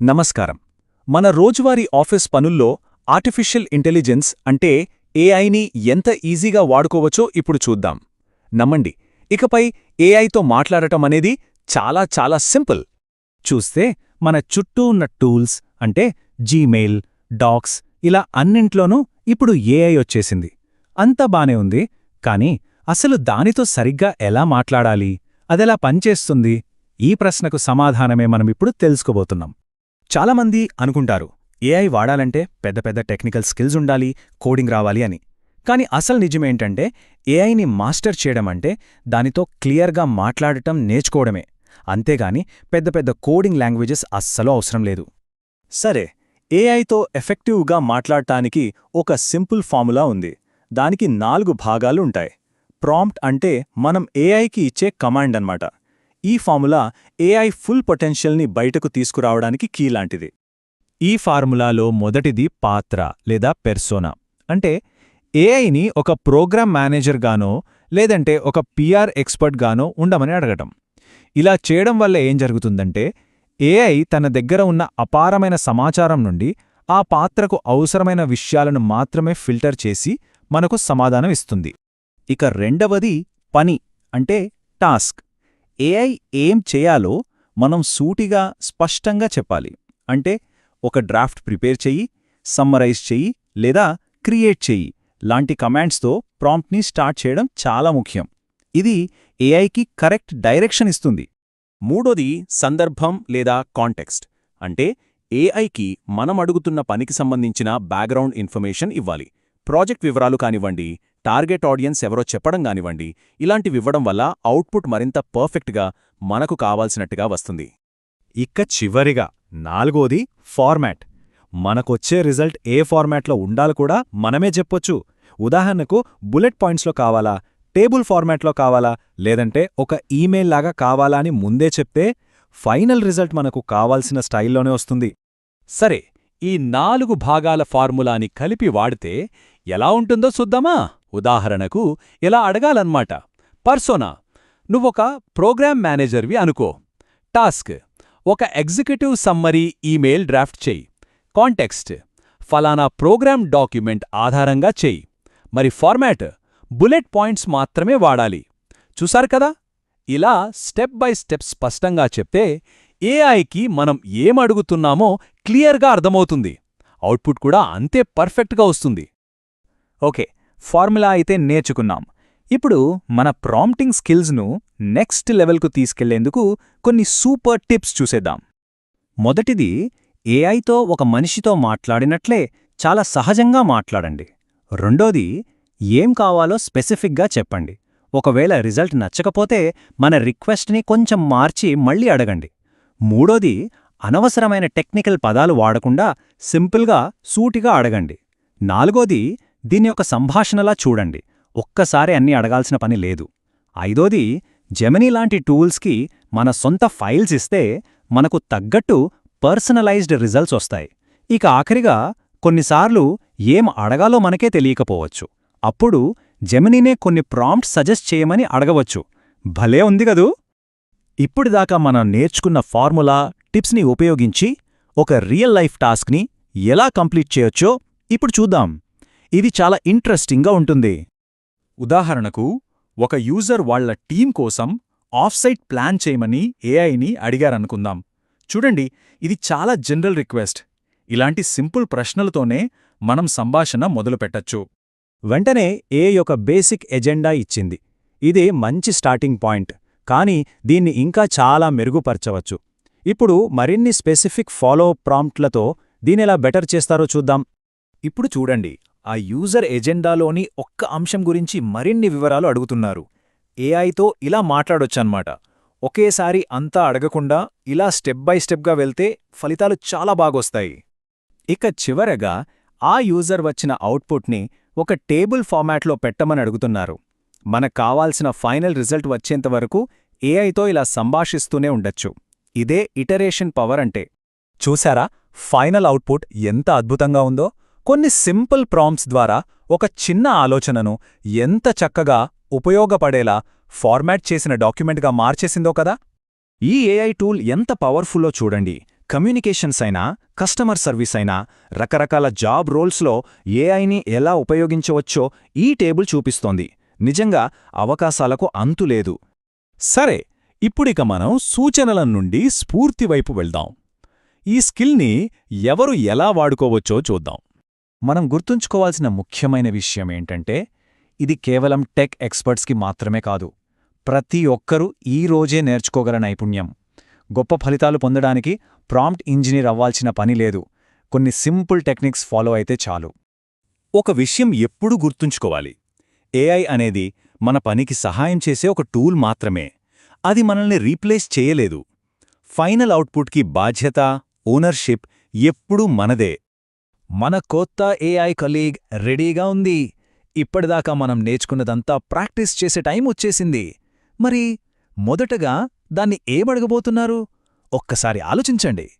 నమస్కారం. మన రోజువారీ ఆఫీస్ పనుల్లో ఆర్టిఫిషియల్ ఇంటెలిజెన్స్ అంటే ఏఐని ఎంత ఈజీగా వాడుకోవచ్చో ఇప్పుడు చూద్దాం. నమ్మండి, ఇకపై ఏఐతో మాట్లాడటం అనేది చాలా చాలా సింపుల్. చూస్తే మన చుట్టూ ఉన్న టూల్స్ అంటే జీమెయిల్, డాక్స్ ఇలా అన్నింట్లోనూ ఇప్పుడు ఏఐ వచ్చేసింది. అంతా బానే ఉంది, కానీ అసలు దానితో సరిగ్గా ఎలా మాట్లాడాలి, అదెలా పనిచేస్తుంది? ఈ ప్రశ్నకు సమాధానమే మనమిప్పుడు తెలుసుకోబోతున్నాం. చాలామంది అనుకుంటారు ఏఐ వాడాలంటే పెద్ద పెద్ద టెక్నికల్ స్కిల్స్ ఉండాలి, కోడింగ్ రావాలి అని. కాని అసలు నిజమేంటంటే ఏఐని మాస్టర్ చేయడం అంటే దానితో క్లియర్గా మాట్లాడటం నేర్చుకోవడమే. అంతేగాని పెద్ద పెద్ద కోడింగ్ లాంగ్వేజెస్ అస్సలు అవసరం లేదు. సరే, ఏఐతో ఎఫెక్టివ్గా మాట్లాడటానికి ఒక సింపుల్ ఫార్ములా ఉంది. దానికి 4 భాగాలు ఉంటాయి. ప్రాంప్ట్ అంటే మనం ఏఐకి ఇచ్చే కమాండ్ అన్నమాట. ఈ ఫార్ములా ఏఐ ఫుల్ పొటెన్షియల్ని బయటకు తీసుకురావడానికి కీలాంటిది. ఈ ఫార్ములాలో మొదటిది పాత్ర లేదా పెర్సోనా. అంటే ఏఐని ఒక ప్రోగ్రామ్ మేనేజర్గానో లేదంటే ఒక పిఆర్ ఎక్స్పర్ట్గానో ఉండమని అడగటం. ఇలా చేయడం వల్ల ఏం జరుగుతుందంటే ఏఐ తన దగ్గర ఉన్న అపారమైన సమాచారం నుండి ఆ పాత్రకు అవసరమైన విషయాలను మాత్రమే ఫిల్టర్ చేసి మనకు సమాధానం ఇస్తుంది. ఇక రెండవది పని అంటే టాస్క్. ఏఐ ఏం చేయాలో మనం సూటిగా స్పష్టంగా చెప్పాలి. అంటే ఒక డ్రాఫ్ట్ ప్రిపేర్ చెయ్యి, సమ్మరైజ్ చెయ్యి లేదా క్రియేట్ చెయ్యి లాంటి కమాండ్స్తో ప్రాంప్ట్ని స్టార్ట్ చేయడం చాలా ముఖ్యం. ఇది ఏఐకి కరెక్ట్ డైరెక్షన్ ఇస్తుంది. మూడోది సందర్భం లేదా కాంటెక్స్ట్. అంటే ఏఐకి మనం అడుగుతున్న పనికి సంబంధించిన బ్యాక్గ్రౌండ్ ఇన్ఫర్మేషన్ ఇవ్వాలి. ప్రాజెక్ట్ వివరాలు కానివ్వండి, టార్గెట్ ఆడియన్స్ ఎవరో చెప్పడం కానివ్వండి, ఇలాంటివివ్వడం వల్ల అవుట్పుట్ మరింత పర్ఫెక్ట్గా మనకు కావాల్సినట్టుగా వస్తుంది. ఇక చివరిగా నాలుగోది ఫార్మాట్. మనకొచ్చే రిజల్ట్ ఏ ఫార్మాట్లో ఉండాలి కూడా మనమే చెప్పొచ్చు. ఉదాహరణకు బుల్లెట్ పాయింట్స్లో కావాలా, టేబుల్ ఫార్మాట్లో కావాలా, లేదంటే ఒక ఈమెయిల్ లాగా కావాలా అని ముందే చెప్తే ఫైనల్ రిజల్ట్ మనకు కావాల్సిన స్టైల్లోనే వస్తుంది. సరే, ఈ 4 భాగాల ఫార్ములాని కలిపి వాడితే ఎలా ఉంటుందో చూద్దామా? ఉదాహరణకు ఇలా అడగాలన్నమాట. పర్సోనా, నువ్వొక ప్రోగ్రామ్ మేనేజర్వి అనుకో. టాస్క్, ఒక ఎగ్జిక్యూటివ్ సమ్మరీ ఈమెయిల్ డ్రాఫ్ట్ చెయ్యి. కాంటెక్స్ట్, ఫలానా ప్రోగ్రామ్ డాక్యుమెంట్ ఆధారంగా చెయ్యి. మరి ఫార్మాట్, బుల్లెట్ పాయింట్స్ మాత్రమే వాడాలి. చూసారు కదా? ఇలా స్టెప్ బై స్టెప్ స్పష్టంగా చెప్తే ఏఐకి మనం ఏమడుగుతున్నామో క్లియర్గా అర్థమవుతుంది. అవుట్పుట్ కూడా అంతే పర్ఫెక్ట్గా వస్తుంది. ఓకే, ఫార్ములా అయితే నేర్చుకున్నాం. ఇప్పుడు మన ప్రాంప్టింగ్ స్కిల్స్ను నెక్స్ట్ లెవెల్కు తీసుకెళ్లేందుకు కొన్ని సూపర్ టిప్స్ చూసేద్దాం. మొదటిది, ఏఐతో ఒక మనిషితో మాట్లాడినట్లే చాలా సహజంగా మాట్లాడండి. రెండోది, ఏం కావాలో స్పెసిఫిక్గా చెప్పండి. ఒకవేళ రిజల్ట్ నచ్చకపోతే మన రిక్వెస్ట్ని కొంచెం మార్చి మళ్ళీ అడగండి. మూడోది, అనవసరమైన టెక్నికల్ పదాలు వాడకుండా సింపుల్గా సూటిగా అడగండి. నాలుగోది, దీన్ని ఒక సంభాషణలా చూడండి. ఒక్కసారి అన్నీ అడగాల్సిన పని లేదు. ఐదోది, జెమినీ లాంటి టూల్స్కి మన సొంత ఫైల్స్ ఇస్తే మనకు తగ్గట్టు పర్సనలైజ్డ్ రిజల్ట్స్ వస్తాయి. ఇక ఆఖరిగా, కొన్నిసార్లు ఏం అడగాలో మనకే తెలియకపోవచ్చు. అప్పుడు జెమినీనే కొన్ని ప్రాంప్ట్ సజెస్ట్ చేయమని అడగవచ్చు. భలే ఉంది గదూ! ఇప్పుడిదాకా మనం నేర్చుకున్న ఫార్ములా, టిప్స్ని ఉపయోగించి ఒక రియల్ లైఫ్ టాస్క్ని ఎలా కంప్లీట్ చేయొచ్చో ఇప్పుడు చూద్దాం. ఇది చాలా ఇంట్రెస్టింగ్గా ఉంటుంది. ఉదాహరణకు, ఒక యూజర్ వాళ్ల టీం కోసం ఆఫ్సైట్ ప్లాన్ చేయమని ఏఐని అడిగారనుకుందాం. చూడండి, ఇది చాలా జనరల్ రిక్వెస్ట్. ఇలాంటి సింపుల్ ప్రశ్నలతోనే మనం సంభాషణ మొదలుపెట్టచ్చు. వెంటనే ఏఐ ఒక బేసిక్ ఎజెండా ఇచ్చింది. ఇదే మంచి స్టార్టింగ్ పాయింట్, కానీ దీన్ని ఇంకా చాలా మెరుగుపరచవచ్చు. ఇప్పుడు మరిన్ని స్పెసిఫిక్ ఫాలోఅప్ ప్రాంప్ట్లతో దీనెలా బెటర్ చేస్తారో చూద్దాం. ఇప్పుడు చూడండి, ఆ యూజర్ ఎజెండాలోని ఒక్క అంశం గురించి మరిన్ని వివరాలు అడుగుతున్నారు. ఏఐతో ఇలా మాట్లాడొచ్చన్నమాట. ఒకేసారి అంతా అడగకుండా ఇలా స్టెప్ బై స్టెప్గా వెళ్తే ఫలితాలు చాలా బాగొస్తాయి. ఇక చివరగా ఆ యూజర్ వచ్చిన అవుట్పుట్ని ఒక టేబుల్ ఫార్మాట్లో పెట్టమని అడుగుతున్నారు. మనకు కావాల్సిన ఫైనల్ రిజల్ట్ వచ్చేంతవరకు ఏఐతో ఇలా సంభాషిస్తూనే ఉండొచ్చు. ఇదే ఇటరేషన్ పవర్ అంటే. చూశారా ఫైనల్ అవుట్పుట్ ఎంత అద్భుతంగా ఉందో? కొన్ని సింపుల్ ప్రాంప్ట్స్ ద్వారా ఒక చిన్న ఆలోచనను ఎంత చక్కగా ఉపయోగపడేలా ఫార్మాట్ చేసిన డాక్యుమెంట్గా మార్చేసిందో కదా. ఈ ఏఐ టూల్ ఎంత పవర్ఫుల్లో చూడండి. కమ్యూనికేషన్స్ అయినా, కస్టమర్ సర్వీస్ అయినా, రకరకాల జాబ్ రోల్స్లో ఏఐని ఎలా ఉపయోగించవచ్చో ఈ టేబుల్ చూపిస్తోంది. నిజంగా అవకాశాలకు అంతులేదు. సరే, ఇప్పుడిక మనం సూచనల నుండి స్ఫూర్తి వైపు వెళ్దాం. ఈ స్కిల్ని ఎవరు ఎలా వాడుకోవచ్చో చూద్దాం. మనం గుర్తుంచుకోవాల్సిన ముఖ్యమైన విషయమేంటంటే, ఇది కేవలం టెక్ ఎక్స్పర్ట్స్కి మాత్రమే కాదు. ప్రతి ఒక్కరూ ఈ రోజే నేర్చుకోగల నైపుణ్యం. గొప్ప ఫలితాలు పొందడానికి ప్రాంప్ట్ ఇంజనీర్ అవ్వాల్సిన పని లేదు. కొన్ని సింపుల్ టెక్నిక్స్ ఫాలో అయితే చాలు. ఒక విషయం ఎప్పుడూ గుర్తుంచుకోవాలి. ఏఐ అనేది మన పనికి సహాయం చేసే ఒక టూల్ మాత్రమే. అది మనల్ని రీప్లేస్ చేయలేదు. ఫైనల్ అవుట్పుట్కి బాధ్యత, ఓనర్షిప్ ఎప్పుడూ మనదే. మన కొత్త ఏఐ కలీగ్ రెడీగా ఉంది. ఇప్పటిదాకా మనం నేర్చుకున్నదంతా ప్రాక్టీస్ చేసే టైం వచ్చేసింది. మరి మొదటగా దాన్ని ఏమడగబోతున్నారు? ఒక్కసారి ఆలోచించండి.